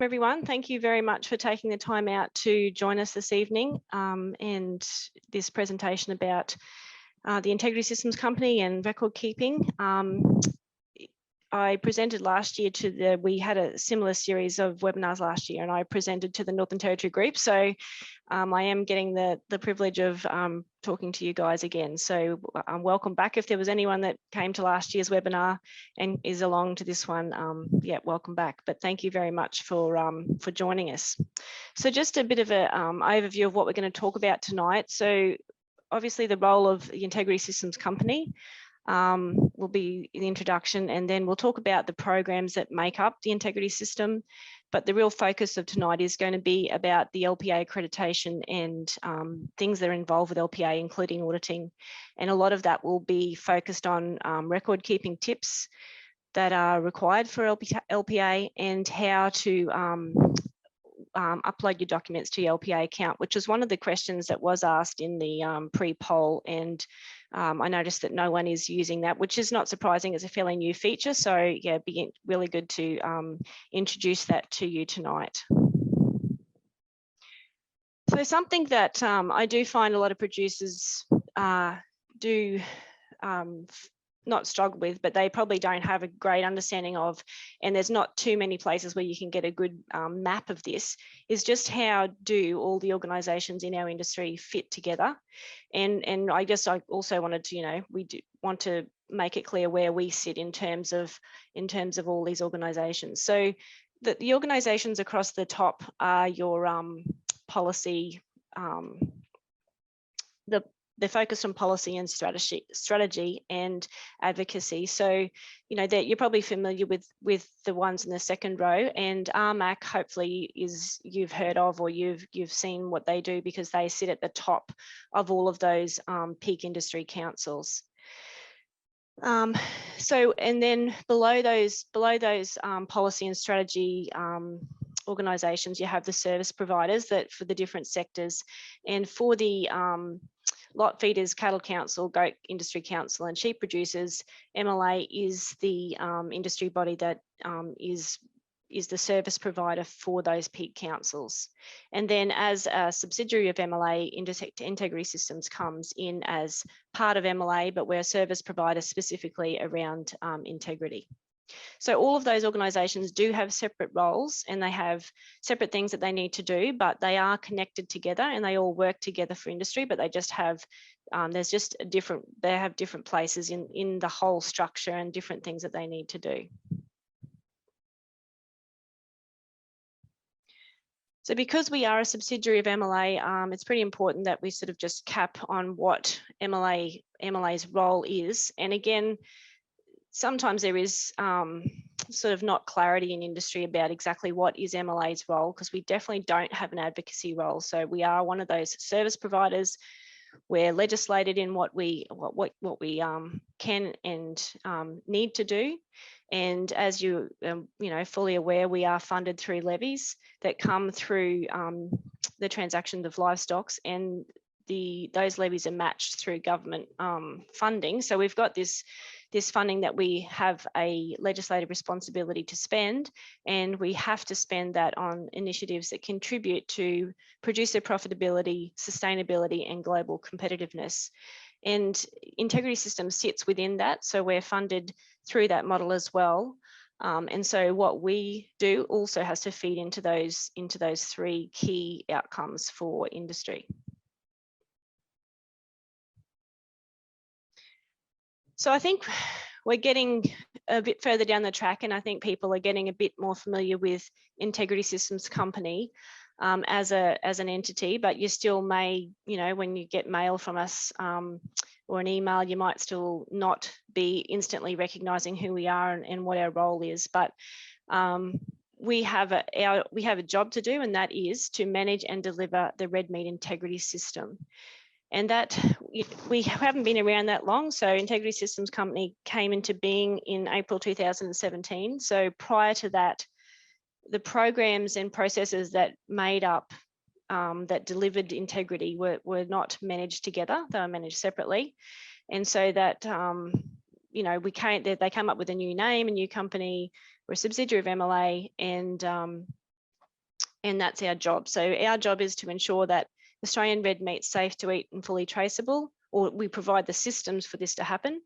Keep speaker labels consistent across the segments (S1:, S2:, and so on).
S1: everyone. Thank you very much for taking the time out to join us this evening and this presentation about the Integrity Systems Company and record keeping. I presented last year we had a similar series of webinars last year, and I presented to the Northern Territory group. So I am getting the privilege of talking to you guys again. So welcome back. If there was anyone that came to last year's webinar and is along to this one, yeah, welcome back. But thank you very much for joining us. So just a bit of an overview of what we're going to talk about tonight. So obviously the role of the Integrity Systems Company will be the introduction, and then we'll talk about the programs that make up the integrity system. But the real focus of tonight is going to be about the LPA accreditation and things that are involved with LPA, including auditing. And a lot of that will be focused on record keeping tips that are required for LPA and how to upload your documents to your LPA account, which is one of the questions that was asked in the pre-poll. And I noticed that no one is using that, which is not surprising. It's a fairly new feature. So yeah, it'd be really good to introduce that to you tonight. So something that I do find a lot of producers do not struggle with, but they probably don't have a great understanding of, and there's not too many places where you can get a good map of this, is just how do all the organisations in our industry fit together. And I guess I also wanted to, we do want to make it clear where we sit in terms of all these organisations. So the organisations across the top are your policy, they're focused on policy and strategy and advocacy. So, that you're probably familiar with the ones in the second row, and RMAC hopefully you've heard of, or you've seen what they do, because they sit at the top of all of those peak industry councils. So, and then below those policy and strategy organisations, you have the service providers that for the different sectors, and for the lot feeders, cattle council, goat industry council, and sheep producers, MLA is the industry body that is the service provider for those peak councils. And then as a subsidiary of MLA, Integrity Systems comes in as part of MLA, but we're a service provider specifically around integrity. So all of those organisations do have separate roles, and they have separate things that they need to do, but they are connected together and they all work together for industry, but they just have, they have different places in the whole structure and different things that they need to do. So because we are a subsidiary of MLA, it's pretty important that we sort of just cap on what MLA's role is. And again, sometimes there is sort of not clarity in industry about exactly what is MLA's role, because we definitely don't have an advocacy role. So we are one of those service providers. We're legislated in what we can and need to do. And as you fully aware, we are funded through levies that come through the transaction of livestock, and those levies are matched through government funding. So we've got this funding that we have a legislative responsibility to spend, and we have to spend that on initiatives that contribute to producer profitability, sustainability, and global competitiveness. And Integrity Systems sits within that, so we're funded through that model as well. And so what we do also has to feed into those three key outcomes for industry. So I think we're getting a bit further down the track, and I think people are getting a bit more familiar with Integrity Systems Company as an entity, but you still may, when you get mail from us or an email, you might still not be instantly recognising who we are and what our role is. But we have a job to do, and that is to manage and deliver the red meat integrity system. And that we haven't been around that long. So Integrity Systems Company came into being in April 2017. So prior to that, the programs and processes that made up, that delivered integrity were not managed together. They were managed separately. And so that, they came up with a new name, a new company. We're a subsidiary of MLA, and And that's our job. So our job is to ensure that Australian red meat's safe to eat and fully traceable, or we provide the systems for this to happen,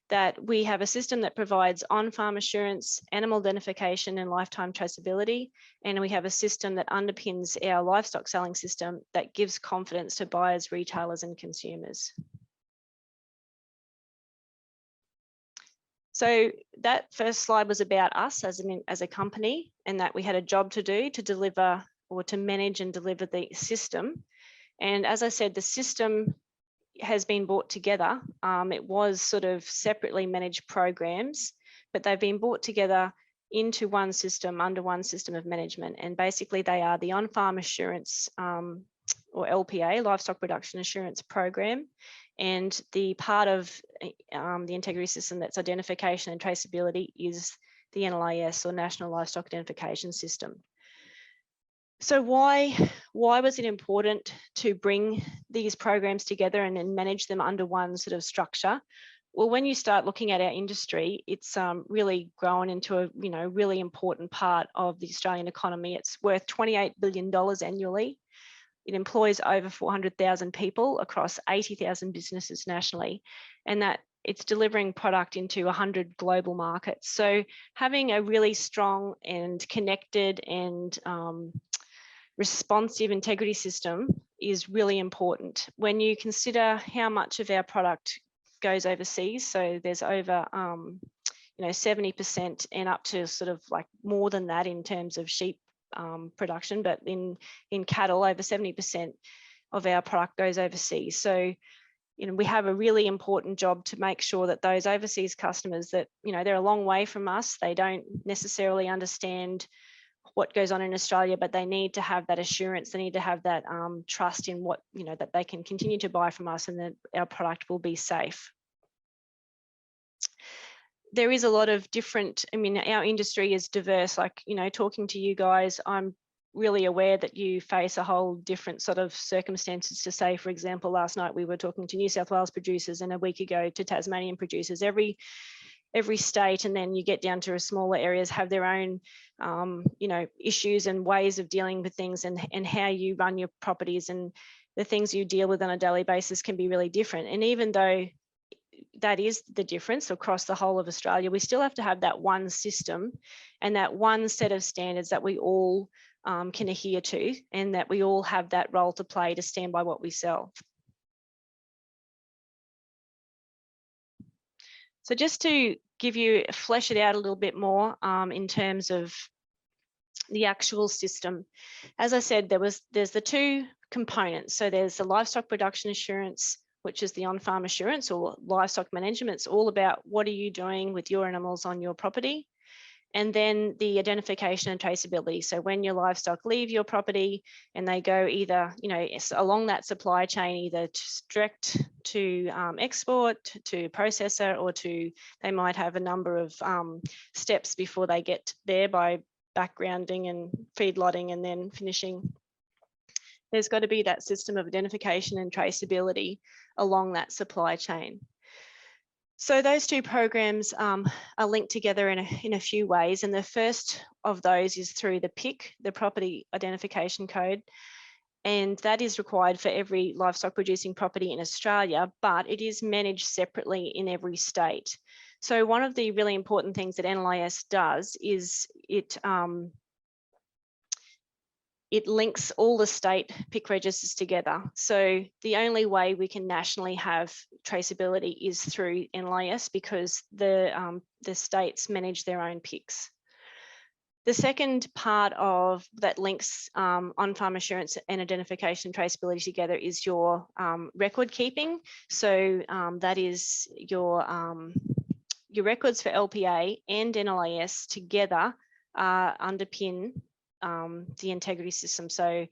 S1: that we have a system that provides on-farm assurance, animal identification and lifetime traceability, and we have a system that underpins our livestock selling system that gives confidence to buyers, retailers and consumers. So that first slide was about us as a company, and that we had a job to do to deliver or to manage and deliver the system. And as I said, the system has been brought together. It was sort of separately managed programs, but they've been brought together into one system, under one system of management. And basically they are the on-farm assurance or LPA, Livestock Production Assurance Program, and the part of the integrity system that's identification and traceability is the NLIS, or National Livestock Identification System. So why was it important to bring these programs together and then manage them under one sort of structure? Well, when you start looking at our industry, it's really grown into a really important part of the Australian economy. It's worth $28 billion annually. It employs over 400,000 people across 80,000 businesses nationally, and that it's delivering product into 100 global markets. So having a really strong and connected and responsive integrity system is really important when you consider how much of our product goes overseas. So there's over 70% and up to sort of like more than that in terms of sheep production, but in cattle, over 70% of our product goes overseas. So we have a really important job to make sure that those overseas customers that they're a long way from us, they don't necessarily understand what goes on in Australia, but they need to have that assurance. They need to have that trust in what, that they can continue to buy from us and that our product will be safe. There is a lot of different, our industry is diverse, like, talking to you guys, I'm really aware that you face a whole different sort of circumstances to say, for example, last night we were talking to New South Wales producers and a week ago to Tasmanian producers. Every state, and then you get down to smaller areas, have their own, issues and ways of dealing with things, and how you run your properties and the things you deal with on a daily basis can be really different. And even though that is the difference across the whole of Australia, we still have to have that one system and that one set of standards that we all can adhere to, and that we all have that role to play to stand by what we sell. So just to flesh it out a little bit more in terms of the actual system, as I said, there's the two components. So there's the livestock production assurance, which is the on-farm assurance or livestock management. It's all about what are you doing with your animals on your property. And then the identification and traceability. So when your livestock leave your property and they go either, along that supply chain, either direct to export, to processor, or they might have a number of steps before they get there by backgrounding and feedlotting and then finishing. There's got to be that system of identification and traceability along that supply chain. So those two programs are linked together in a few ways. And the first of those is through the PIC, the Property Identification Code. And that is required for every livestock producing property in Australia, but it is managed separately in every state. So one of the really important things that NLIS does is it links all the state PIC registers together. So the only way we can nationally have traceability is through NLIS, because the states manage their own PICs. The second part of that links on-farm assurance and identification traceability together is your record keeping. So that is your records for LPA and NLIS together underpin the integrity system. So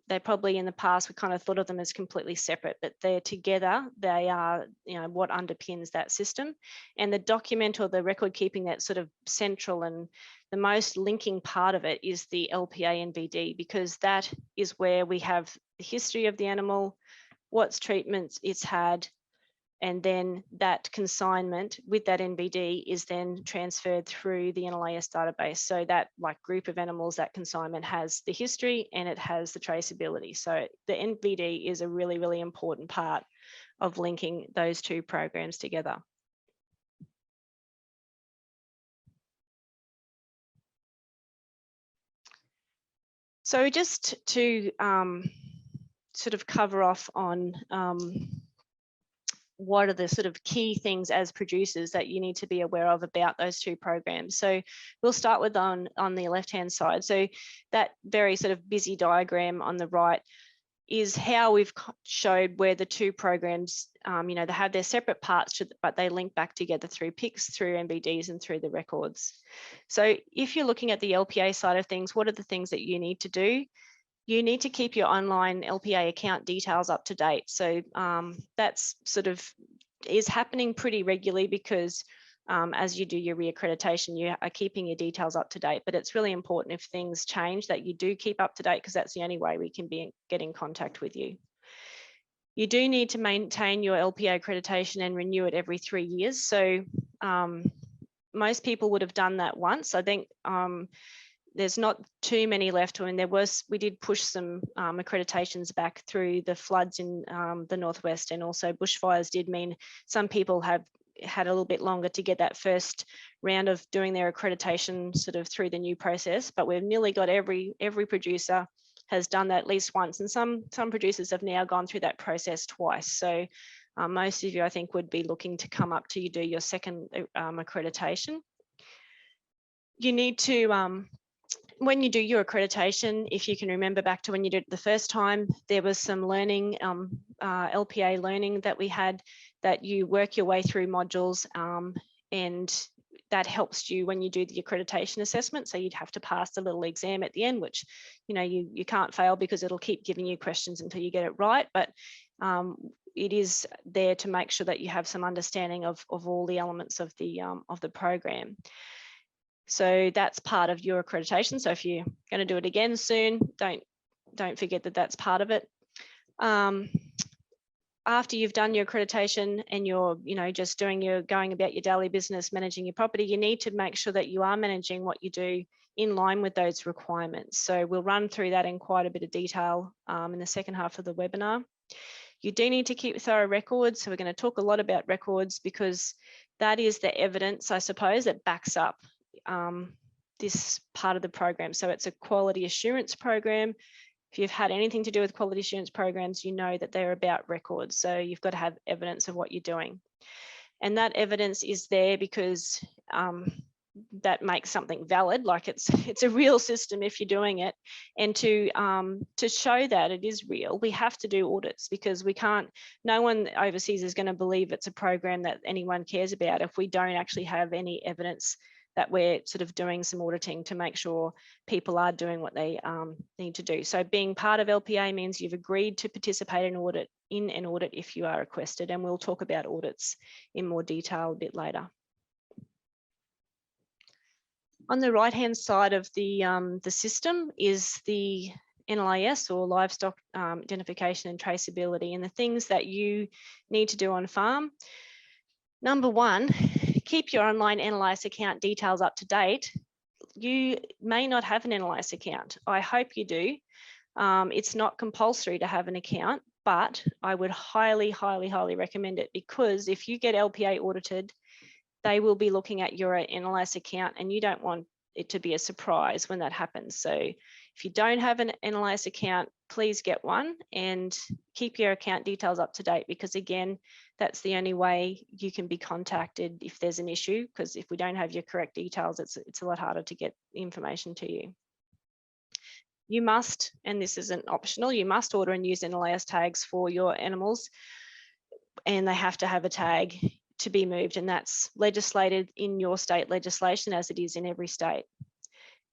S1: they probably in the past we kind of thought of them as completely separate, but they're together. They are what underpins that system. And the document or the record keeping that's sort of central and the most linking part of it is the LPA and VD, because that is where we have the history of the animal, what treatments it's had, And then that consignment with that NBD is then transferred through the NLIS database. So that like group of animals, that consignment has the history and it has the traceability. So the NBD is a really, really important part of linking those two programs together. So just to sort of cover off on what are the sort of key things as producers that you need to be aware of about those two programs. So we'll start with on the left-hand side. So that very sort of busy diagram on the right is how we've showed where the two programs, you know, they have their separate parts, but they link back together through PICs, through NBDs, and through the records. So if you're looking at the LPA side of things, what are the things that you need to do? You need to keep your online LPA account details up to date. So that's sort of is happening pretty regularly because as you do your reaccreditation, you are keeping your details up to date, but it's really important if things change that you do keep up to date because that's the only way we can get in contact with you. You do need to maintain your LPA accreditation and renew it every 3 years. So most people would have done that once. I think there's not too many left. I mean, we did push some accreditations back through the floods in the Northwest, and also bushfires did mean some people have had a little bit longer to get that first round of doing their accreditation sort of through the new process, but we've nearly got every producer has done that at least once, and some producers have now gone through that process twice. So most of you, I think, would be looking to come up to do your second accreditation. You need to when you do your accreditation, if you can remember back to when you did it the first time, there was some learning, LPA learning that we had, that you work your way through modules, and that helps you when you do the accreditation assessment. So you'd have to pass a little exam at the end, which, you know, you can't fail because it'll keep giving you questions until you get it right. But it is there to make sure that you have some understanding of all the elements of the program. So that's part of your accreditation. So if you're going to do it again soon, don't forget that that's part of it. After you've done your accreditation and you're, you know, just going about your daily business, managing your property, you need to make sure that you are managing what you do in line with those requirements. So we'll run through that in quite a bit of detail in the second half of the webinar. You do need to keep thorough records. So we're going to talk a lot about records because that is the evidence, I suppose, that backs up this part of the program. So it's a quality assurance program. If you've had anything to do with quality assurance programs, you know that they're about records. So you've got to have evidence of what you're doing. And that evidence is there because that makes something valid, like it's a real system if you're doing it. And to show that it is real, we have to do audits because no one overseas is going to believe it's a program that anyone cares about if we don't actually have any evidence that we're sort of doing some auditing to make sure people are doing what they need to do. So being part of LPA means you've agreed to participate in an audit if you are requested, and we'll talk about audits in more detail a bit later. On the right-hand side of the system is the NLIS, or livestock identification and traceability, and the things that you need to do on farm. Number one, keep your online NLIS account details up to date. You may not have an NLIS account. I hope you do. It's not compulsory to have an account, but I would highly, highly, highly recommend it, because if you get LPA audited, they will be looking at your NLIS account, and you don't want it to be a surprise when that happens. So if you don't have an NLIS account, please get one and keep your account details up to date, because again, that's the only way you can be contacted if there's an issue, because if we don't have your correct details, it's a lot harder to get information to you. You must, and this isn't optional, you must order and use NLIS tags for your animals, and they have to have a tag to be moved, and that's legislated in your state legislation as it is in every state.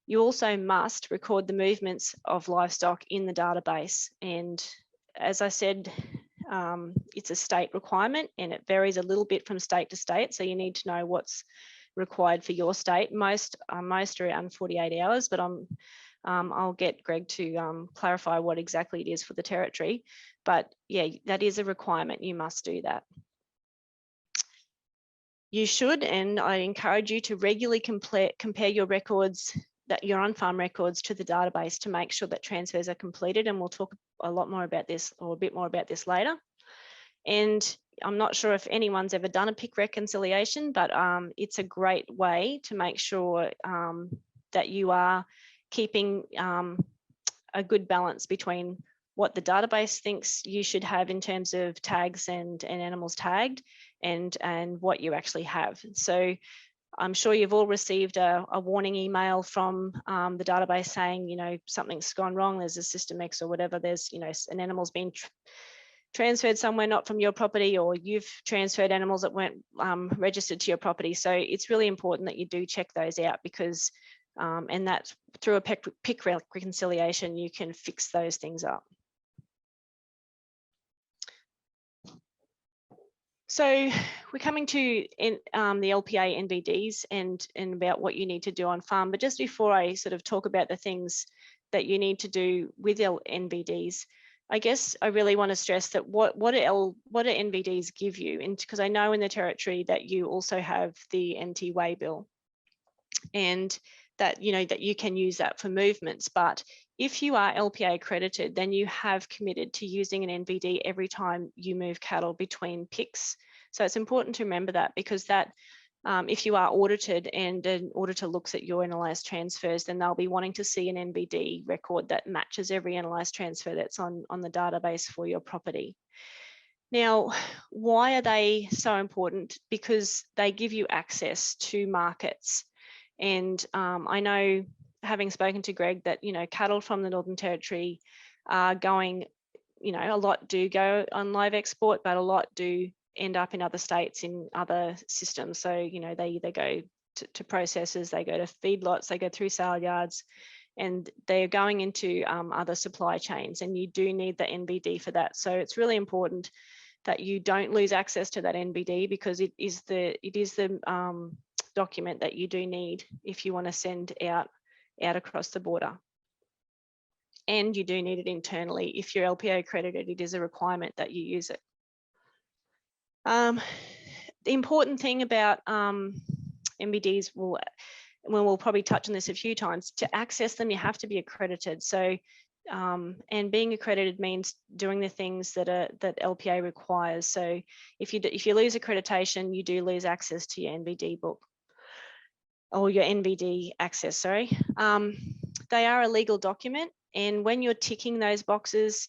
S1: You also must record the movements of livestock in the database, and as I said, it's a state requirement and it varies a little bit from state to state, so you need to know what's required for your state. Most are around 48 hours, but I'll get Greg to clarify what exactly it is for the territory. But yeah, that is a requirement. You must do that. you should, and I encourage you to regularly compare your records, that your on-farm records, to the database to make sure that transfers are completed. And we'll talk a lot more about this, or a bit more about this later. And I'm not sure if anyone's ever done a PIC reconciliation, but it's a great way to make sure that you are keeping a good balance between what the database thinks you should have in terms of tags and animals tagged, and what you actually have. So I'm sure you've all received a warning email from the database saying, you know, something's gone wrong, there's a system X or whatever, there's, you know, an animal's been transferred somewhere not from your property, or you've transferred animals that weren't registered to your property. So it's really important that you do check those out, because and that through a PIC reconciliation, you can fix those things up. So we're coming to the LPA NBDs and about what you need to do on farm. But just before I sort of talk about the things that you need to do with NBDs, I guess I really want to stress that what do NBDs give you? And because I know in the territory that you also have the NT Way bill, and that, you know, that you can use that for movements. But if you are LPA accredited, then you have committed to using an NBD every time you move cattle between PICs. So it's important to remember that, because that if you are audited and an auditor looks at your analysed transfers, then they'll be wanting to see an NBD record that matches every analysed transfer that's on the database for your property. Now, why are they so important? Because they give you access to markets. And I know, having spoken to Greg, that, you know, cattle from the Northern Territory are going, you know, a lot do go on live export, but a lot do end up in other states, in other systems. So, you know, they either go to processors, they go to feedlots, they go through sale yards, and they're going into other supply chains, and you do need the NBD for that. So it's really important that you don't lose access to that NBD, because it is the document that you do need if you want to send out across the border. And you do need it internally. If you're LPA accredited, it is a requirement that you use it. The important thing about NBDs, we'll probably touch on this a few times, to access them, you have to be accredited. So, and being accredited means doing the things that LPA requires. So if you lose accreditation, you do lose access to your NBD book, or your NBD access, sorry. They are a legal document, and when you're ticking those boxes,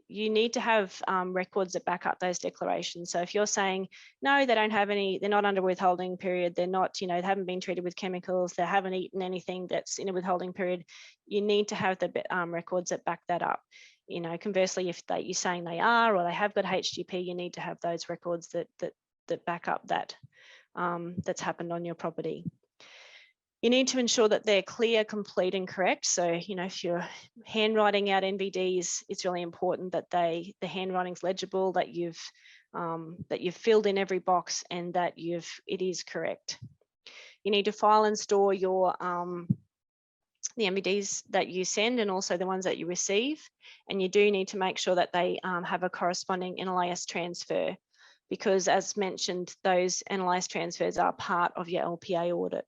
S1: you need to have records that back up those declarations. So if you're saying, no, they don't have any, they're not under withholding period, they're not, you know, they haven't been treated with chemicals, they haven't eaten anything that's in a withholding period, you need to have the records that back that up. You know, conversely, if you're saying they are, or they have got HGP, you need to have those records that back up that that's happened on your property. You need to ensure that they're clear, complete, and correct. So, you know, if you're handwriting out NBDs, it's really important that the handwriting's legible, that you've filled in every box, and that it is correct. You need to file and store your the NBDs that you send, and also the ones that you receive. And you do need to make sure that they have a corresponding NLIS transfer, because, as mentioned, those NLIS transfers are part of your LPA audit.